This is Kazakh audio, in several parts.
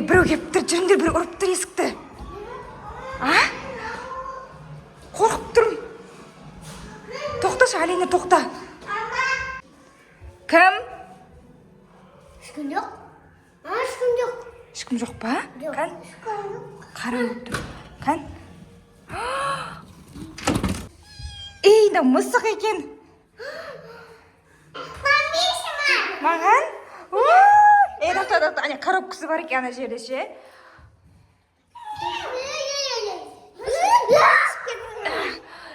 біреу келіп тұр, жүріңдер, бір ұрып тұр есікті. Қорқып тұрмын. Тоқташы, Алина, тоқта. Кім? Ешкім жоқ. Ешкім жоқ. Ешкім жоқ па? Қан? Қараңғы тұр. Қан? Ей, да мысық екен. Маған? Тоқта, ана коробкасы бар екен ана жерде ше.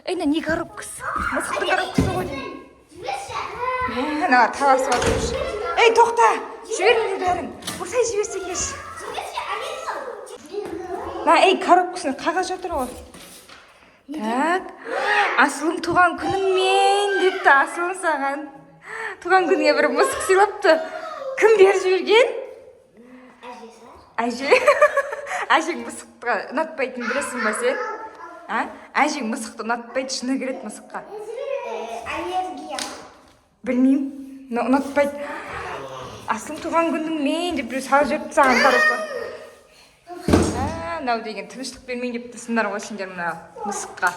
Ей, не коробкасы? Мысықтың коробкасы ғой деймін. Ана таласып жатырмыш. Ей, тоқта! Жіберіңдер бәрін. Осылай жіберсеңдерші. Ей, коробкасына қағаз жатыр ғой. Так, Асылым туған күніңмен депті Асылым саған. Туған күніңе бір мысық сыйлапты. Кім беріп жіберген? Әже. Әжең мысықты ұнатпайтынын білесің ба сен? Әжең мысықты ұнатпайды, шыны кереді мысыққа. Аллергия. Білмеймін, ұнатпайды. Асылым туған күніңмен деп біреу салып жіберіпті саған коробка. Мынау деген тыныштық бермейін деп тұрсыңдар ғой сендер мына мысыққа.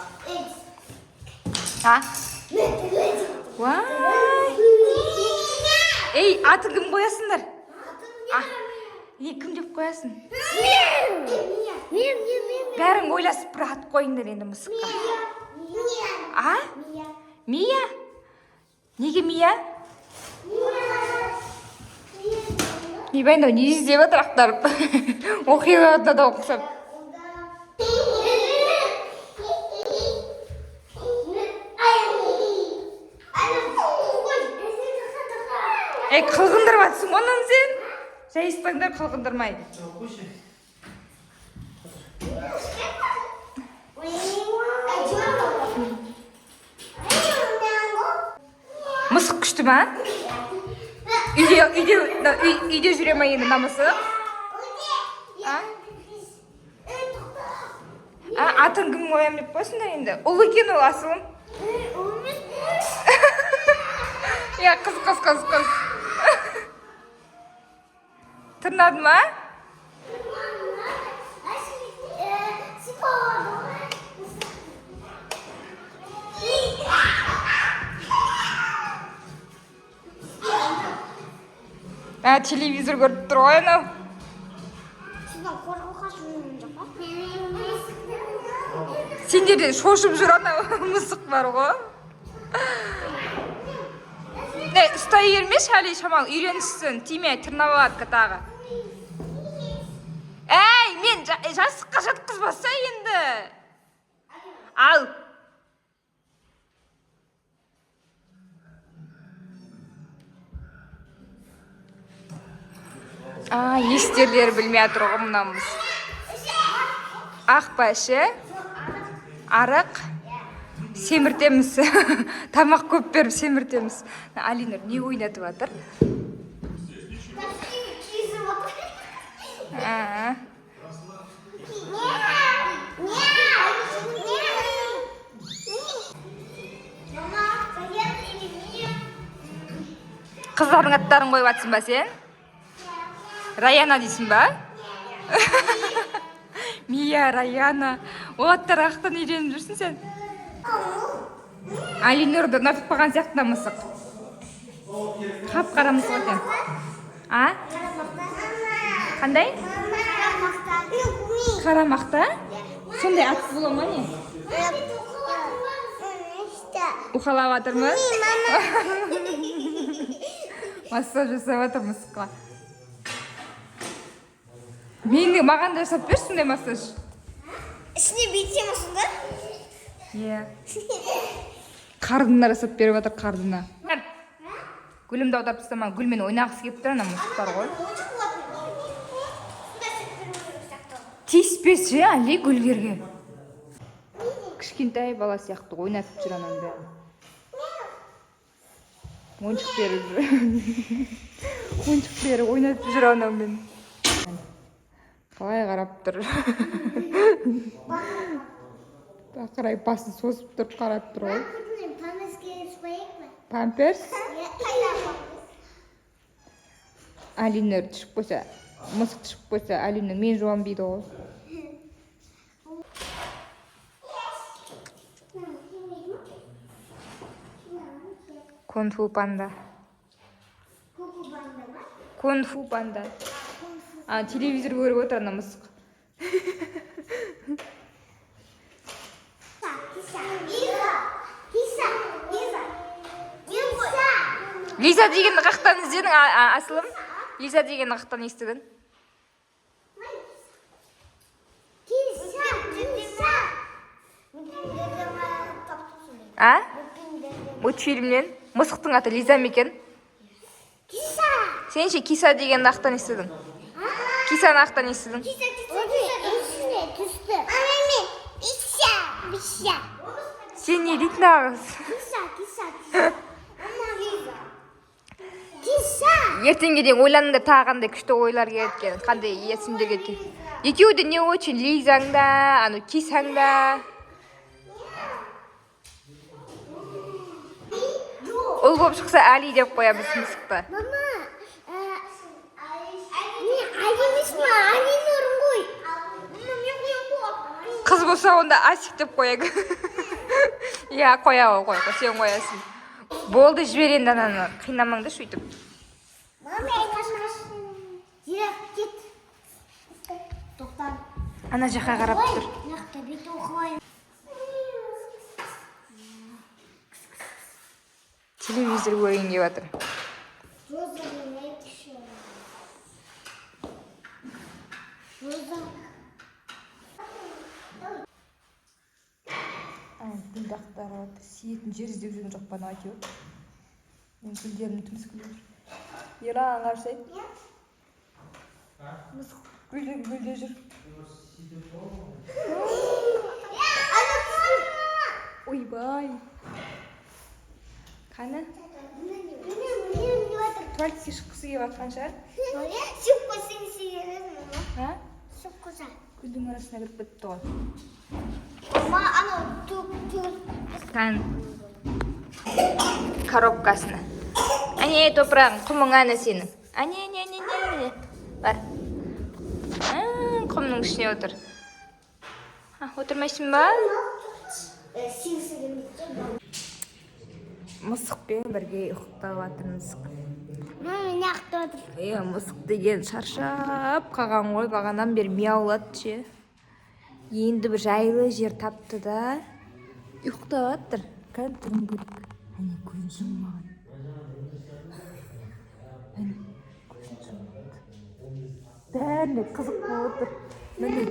Ей, атын кім қоясыңдар? Кім деп қоясың? Бәрің ойласып бір ат қойыңдар енді мысыққа. Мия? Неге Мия? Ебайында не іздеп отыр ақтарып. Оқиғада да оқысап. Қылғындырып атсың онан сен? Жайыстаңдар қылғындырмайды. Мысық күшті ма? Үйде жүре ма енді намысы? Атын кім қоям деп қойсыңдар енді? Ұл екен ол Асылым. Қыз. Тырнады ма? Телевизор көріп тұр ғой анау. Сендерде шошып жүр анау мысық бар ғой. Ұстай ермеш, әлі шамал үйренішсін, тиме, тырнап алады тағы. Мен жастыққа жатқызбаса енді. Ал. Естерлері білмей атыр ғой мұнамыз. Ақ бәші, арық, семіртеміз. Тамақ көп беріп семіртеміз. Алинар не ойнатып атыр? Қыздардың аттарын қойып атсың ба сен? Раяна дейсің ба? Мия, Раяна. Ол аттар ақтан үйреніп жүрсің сен? Алинурды ұнатып қалған сияқты мысық. Қап-қара мысық екен. Қандай? Қара мақта? Сондай ат бола ма не? Уқалап атыр ма? Массаж жасап атыр мысыққа. Маған да жасап берші сондай массаж. Ішіне бүйтсем осында? Қардына жасап беріп атыр, қардына. Гүлімді аударып тастама, гүлмен ойнағысы келіп тұр, ана мысықтар ғой. Тиіспеші, Али, гүлдерге. Кішкентай бала сияқты ойнатып жүр анан бәрін. Ойыншық беріп жүр. Ойыншық беріп ойнатып жүр анаумен. Қалай қарап тұр. Ақырай басын созып тұрып қарап тұр ғой. Памперс? Алинар түшіп қойса мысық шығып қойса Алина мен жуам дейді ғой. Кунг-фу панда. Кунг-фу панда. Телевизор көріп отыр ана мысық. Лиза дегенді қақтан іздедің, Асылым? Лиза дегенді қақтан естідің? Мультфильмнен мысықтың аты Лиза ма екен? Сен ше Киса дегенді қақтан естідің? Кисаны қақтан естідің? Сен не дейтін ағыз? Ертеңге дейін ойланыңдар, тағы қандай күшті ойлар келеткен, қандай есімдер кеткен. Екеуі де не очень Лизаң да, ана Кисаң да. Ол болып шықса Али деп қоямыз мысықты. Қыз болса онда Асик деп қояйық. Иә, қоя ғой, сен қоясың. Болды, жібер енді ананы, қинамаңды сөйтіп. Ана жаққа қарап тұр. Телевизор көрейін деп жатыр. Гүлдақтар отыр. Сиетін жер іздеп жүрген жоқ па әйтеуір. Мен гүлдерімді түміскілеп жүр. Ерлан қарсы. Гүлде жүр. Ойбай. Қаны? Туалетке шыққысы келіп жатқан шығар. Гүлдің арасына кіріп кетті ғой. Тан коробкасына. Әне, топырағың, құмың әні сенің. Әне. Бар. Құмның ішіне отыр. Отырмайсың ба? Мысықпен бірге ұйықтап жатыр мысық. Мысық деген шаршап қалған ғой, бағанан бері мияулады ше. Енді бір жайлы жер тапты да ұйықтап жатыр. Кәдімгі көрік. Әне көзін жұммаған. Бәріне қызық болып отыр. Міне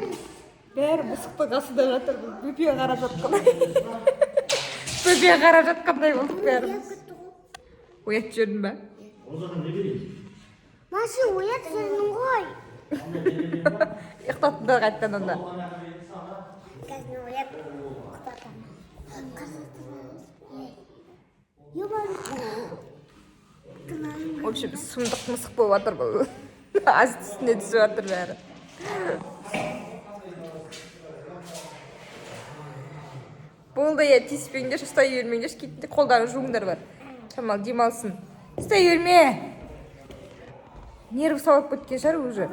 бәрі мысықтың қасында жатыр. Бөпеге қарап жатқандай. Бөпеге қарап жатқандай болдық бәріміз. Оят жүрдің ба? Машы, оят жүрдің ғой. Ұйықтаттыңдар қайттан онда. Қазір оят В общем, сұмдық мысық болып жатыр бұл. Асты үстіне түсіп жатыр бәрі. Болды, тиіспеңдер, ұстай бермеңдер, кетті қолдарын жуыңдар бар. Шамал демалсын. Ұстай берме. Нерві сауап кеткен шығар уже.